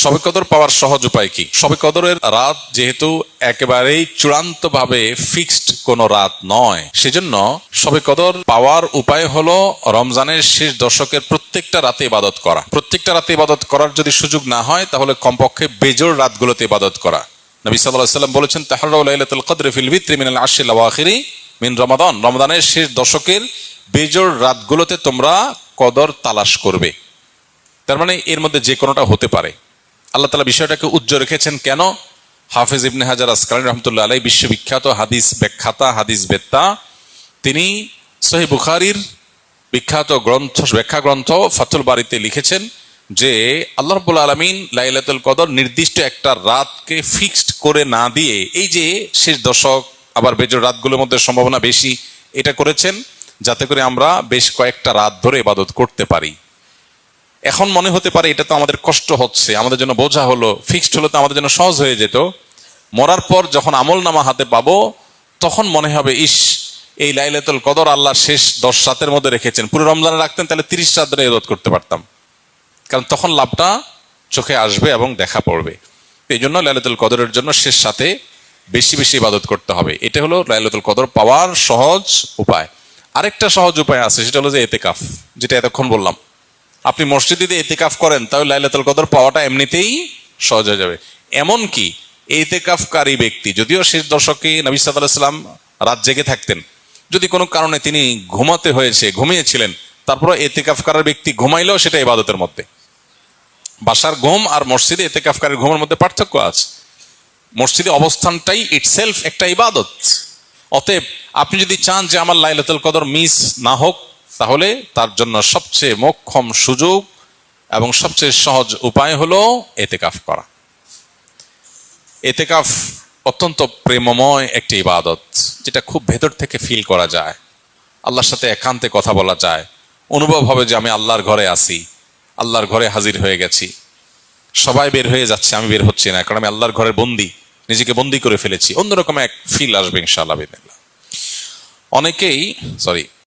শবে কদর পাওয়ার সহজ উপায় কি? শবে কদরের রাত যেহেতু একেবারেই চূড়ান্ত ভাবে ফিক্সড কোনো রাত নয়, সেজন্য শবে কদর পাওয়ার উপায় হলো রমজানের শেষ দশকের প্রত্যেকটা রাতে ইবাদত করা। প্রত্যেকটা রাতে ইবাদত করার যদি সুযোগ না হয়, তাহলে কমপক্ষে বেজোড় রাতগুলোতে ইবাদত করা। নবী সাল্লাল্লাহু আলাইহি ওয়াসাল্লাম বলেছেন, তাহাররাউ লাইলাতুল কদরি ফিল ভিত্রি মিনাল আশরিল আওয়াখিরি মিন রমাদান। রমজানের শেষ দশকের বেজোড় রাতগুলোতে তোমরা কদর তালাশ করবে। তার মানে এর মধ্যে যে কোনোটা হতে পারে। আল্লাহ তাআলা বিষয়টাকে উজ্জ্বল রেখেছেন কেন? হাফেজ ইবনে হাজার আসকালানী রাহমাতুল্লাহ আলাইহি বিশ্ববিখ্যাত হাদিস ব্যাখ্যাতা, হাদিস বেত্তা, তিনি সহিহ বুখারীর বিখ্যাত ব্যাখ্যা গ্রন্থ ফাথুল বারীতে লিখেছেন যে আল্লাহ রাব্বুল আলামিন লাইলাতুল কদর নির্দিষ্ট একটা রাতকে ফিক্সড করে না দিয়ে, এই যে শেষ দশক আবার বেজোড় রাতগুলোর মধ্যে সম্ভাবনা বেশি, এটা করেছেন যাতে করে আমরা বেশ কয়েকটা রাত ধরে ইবাদত করতে পারি। এখন মনে হতে পারে এটা তো আমাদের কষ্ট হচ্ছে, আমাদের জন্য বোঝা হলো, ফিক্সড হলো তো আমাদের জন্য সহজ হয়ে যেত। মরার পর যখন আমল নামা হাতে পাবো, তখন মনে হবে ইস, এই লাইলাতুল কদর আল্লাহ শেষ 10 রাতের মধ্যে রেখেছেন, পুরো রমজানে রাখতেন তাহলে 30 রাত ধরে ইবাদত করতে পারতাম। কারণ তখন লাভটা চোখে আসবে এবং দেখা পড়বে। এই জন্য লাইলাতুল কদরের জন্য শেষ রাতে বেশি বেশি ইবাদত করতে হবে। এটা হলো লাইলাতুল কদর পাওয়ার সহজ উপায়। আরেকটা সহজ উপায় আছে, সেটা হলো যে ইতিকাফ, যেটা এতক্ষণ বললাম। আপনি মসজিদে ইতিকাফ করেন, তাহলে লাইলাতুল কদর পাওয়াটা এমনিতেই সহজ হয়ে যাবে। এমনকি ইতিকাফকারী ব্যক্তি, যদিও শেষ দশকে নবী সাল্লাল্লাহু আলাইহি ওয়াসাল্লাম রাত জেগে থাকতেন, যদি কোনো কারণে তিনি ঘুমিয়েছিলেন, তারপরে ইতিকাফ করার ব্যক্তি ঘুমাইলেও সেটা ইবাদতের মধ্যে। বাসার ঘুম আর মসজিদে ইতিকাফকারীর ঘুমের মধ্যে পার্থক্য আছে। মসজিদে অবস্থানটাই ইটসেলফ একটা ইবাদত। অতএব আপনি যদি চান যে আমার লাইলাতুল কদর মিস না হোক, তাহলে তার জন্য সবচেয়ে মোক্ষম সুযোগ এবং সবচেয়ে সহজ উপায় হলো ইতিকাফ করা। ইতিকাফ অত্যন্ত প্রেমময় একটি ইবাদত, যেটা খুব ভেতর থেকে ফিল করা যায়, আল্লাহর সাথে একান্তে কথা বলা যায়, অনুভব হবে যে আমি আল্লাহর ঘরে আছি, আল্লাহর ঘরে হাজির হয়ে গেছি। সবাই বের হয়ে যাচ্ছে, আমি বের হচ্ছি না, কারণ আমি আল্লাহর ঘরের বন্দী, নিজেকে বন্দী করে ফেলেছি। অন্যরকম এক ফিল আসবে ইনশাআল্লাহ। অনেকেই